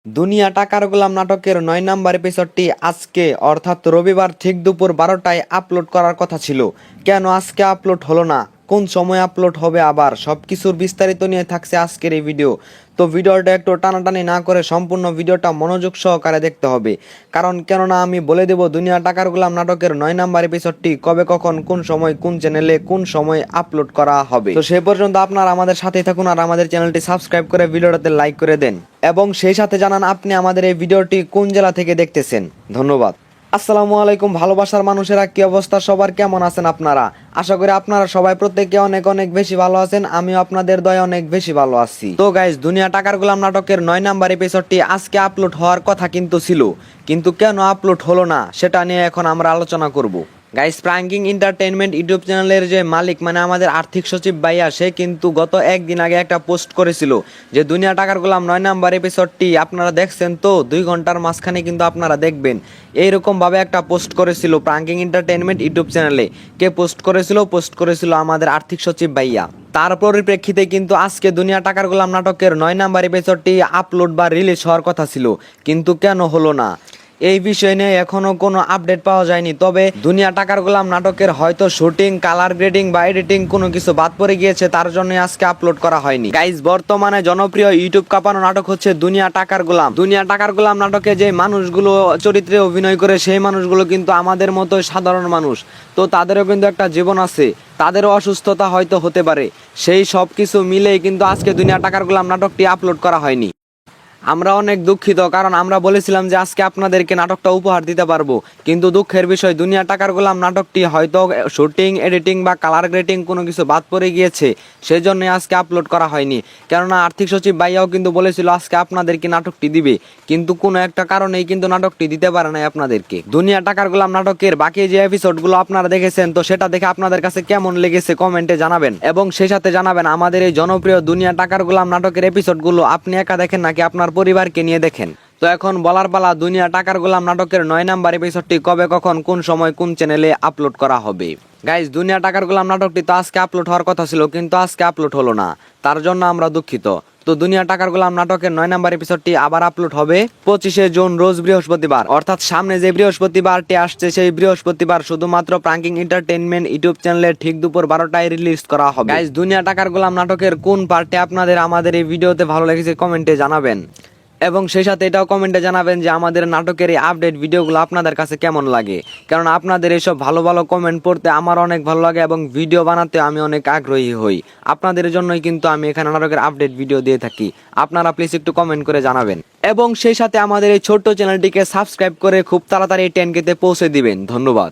দুনিয়া টাকার গোলাম নাটকের ৯ নাম্বার এপিসোডটি আজকে অর্থাৎ রবিবার ঠিক দুপুর ১২টায় আপলোড করার কথা ছিল। কেন আজকে আপলোড হলো না, কোন সময় আপলোড হবে, আবার সবকিছুর বিস্তারিত নিয়ে থাকছে আজকের এই ভিডিও। তো ভিডিওটা একটু টানাটানি না করে সম্পূর্ণ ভিডিওটা মনোযোগ সহকারে দেখতে হবে, কারণ কেননা আমি বলে দেব দুনিয়া টাকার গোলাম নাটকের ৯ নাম্বার এপিসোডটি কবে, কখন, কোন সময়, কোন চ্যানেলে, কোন সময় আপলোড করা হবে। তো সে পর্যন্ত আপনারা আমাদের সাথেই থাকুন আর আমাদের চ্যানেলটি সাবস্ক্রাইব করে ভিডিওটাতে লাইক করে দেন এবং সেই সাথে জানান আপনি আমাদের এই ভিডিওটি কোন জেলা থেকে দেখতেছেন। ধন্যবাদ। আসসালামু আলাইকুম ভালোবাসার মানুষেরা, কি অবস্থা সবার, কেমন আছেন আপনারা? আশা করি আপনারা সবাই প্রত্যেকে অনেক অনেক বেশি ভালো আছেন। আমিও আপনাদের দয়া অনেক বেশি ভালো আছি। তো গাইস, দুনিয়া টাকার গোলাম নাটকের ৯ নাম্বার এপিসোডটি আজকে আপলোড হওয়ার কথা কিন্তু ছিল, কিন্তু কেন আপলোড হলো না সেটা নিয়ে এখন আমরা আলোচনা করব। গাইস, প্রাঙ্কিং এন্টারটেইনমেন্ট ইউটিউব চ্যানেলের যে মালিক মানে আমাদের আর্থিক সচিব ভাইয়া, সে কিন্তু গত একদিন আগে একটা পোস্ট করেছিল যে দুনিয়া টাকার গোলাম ৯ নাম্বার এপিসোডটি আপনারা দেখছেন তো ২ ঘন্টার মাঝখানে কিন্তু আপনারা দেখবেন, এইরকম ভাবে একটা পোস্ট করেছিল প্রাঙ্কিং এন্টারটেইনমেন্ট ইউটিউব চ্যানেলে। কে পোস্ট করেছিল আমাদের আর্থিক সচিব ভাইয়া। তার পরিপ্রেক্ষিতে কিন্তু আজকে দুনিয়া টাকার গোলাম নাটকের ৯ নাম্বার এপিসোডটি আপলোড বা রিলিজ হওয়ার কথা ছিল, কিন্তু কেন হলো না এই বিষয় নিয়ে এখনো কোনো আপডেট পাওয়া যায়নি। তবে দুনিয়া টাকার গোলাম নাটকের হয়তো শুটিং, কালার গ্রেডিং বা এডিটিং কোনো কিছু বাদ পড়ে গিয়েছে, তার জন্য আজকে আপলোড করা হয়নি। গাইজ, বর্তমানে জনপ্রিয় ইউটিউব কাঁপানো নাটক হচ্ছে দুনিয়া টাকার গোলাম। দুনিয়া টাকার গোলাম নাটকে যে মানুষগুলো চরিত্রে অভিনয় করে সেই মানুষগুলো কিন্তু আমাদের মতো সাধারণ মানুষ। তো তাদেরও কিন্তু একটা জীবন আছে, তাদেরও অসুস্থতা হয়তো হতে পারে। সেই সব কিছু মিলেই কিন্তু আজকে দুনিয়া টাকার গোলাম নাটকটি আপলোড করা হয়নি। আমরা অনেক দুঃখিত, কারণ আমরা বলেছিলাম যে আজকে আপনাদেরকে নাটকটা উপহার দিতে পারবো, কিন্তু দুঃখের বিষয় দুনিয়া টাকার গোলাম নাটকটি হয়তো শুটিং, এডিটিং বা কালার গ্রেডিং কোনো কিছু বাদ পড়ে গিয়েছে, সেই জন্য আজকে আপলোড করা হয়নি। কেননা আর্থিক সচিব ভাইয়াও কিন্তু বলেছিল আজকে আপনাদেরকে নাটকটি দিবে, কিন্তু কোনো একটা কারণেই কিন্তু নাটকটি দিতে পারে নাই আপনাদেরকে। দুনিয়া টাকার গোলাম নাটকের বাকি যে এপিসোডগুলো আপনারা দেখেছেন, তো সেটা দেখে আপনাদের কাছে কেমন লেগেছে কমেন্টে জানাবেন এবং সেই সাথে জানাবেন আমাদের এই জনপ্রিয় দুনিয়া টাকার গোলাম নাটকের এপিসোডগুলো আপনি একা দেখেন নাকি আপনার পরিবারকে নিয়ে দেখেন। তো এখন বলার পালা দুনিয়া টাকার গোলাম নাটকের ৯ নাম্বার এপিসোডটি কবে, কখন, কোন সময়, কোন চ্যানেলে আপলোড করা হবে। গাইজ, দুনিয়া টাকার গোলাম নাটকটি তো আজকে আপলোড হওয়ার কথা ছিল, কিন্তু আজকে আপলোড হলো না, তার জন্য আমরা দুঃখিত। তো দুনিয়া টাকার গোলাম নাটকের ৯ নাম্বার এপিসোডটি আবার আপলোড হবে ২৫শে জুন রোজ বৃহস্পতিবার, অর্থাৎ সামনে যে বৃহস্পতিবারটি আসছে সেই বৃহস্পতিবার শুধুমাত্র প্রাঙ্কিং এন্টারটেইনমেন্ট ইউটিউব চ্যানেলে ঠিক দুপুর ১২টায় রিলিজ করা হবে। গাইজ, দুনিয়া টাকার গোলাম নাটকের কোন পার্টে আপনাদের আমাদের এই ভিডিওতে ভালো লেগেছে কমেন্টে জানাবেন এবং সেই সাথে এটাও কমেন্টে জানাবেন যে আমাদের নাটকের এই আপডেট ভিডিওগুলো আপনাদের কাছে কেমন লাগে, কারণ আপনাদের এইসব ভালো ভালো কমেন্ট পড়তে আমার অনেক ভালো লাগে এবং ভিডিও বানাতে আমি অনেক আগ্রহী হই। আপনাদের জন্যই কিন্তু আমি এখানে নাটকের আপডেট ভিডিও দিয়ে থাকি। আপনারা প্লিজ একটু কমেন্ট করে জানাবেন এবং সেই সাথে আমাদের এই ছোট্ট চ্যানেলটিকে সাবস্ক্রাইব করে খুব তাড়াতাড়ি 10K তে পৌঁছে দিবেন। ধন্যবাদ।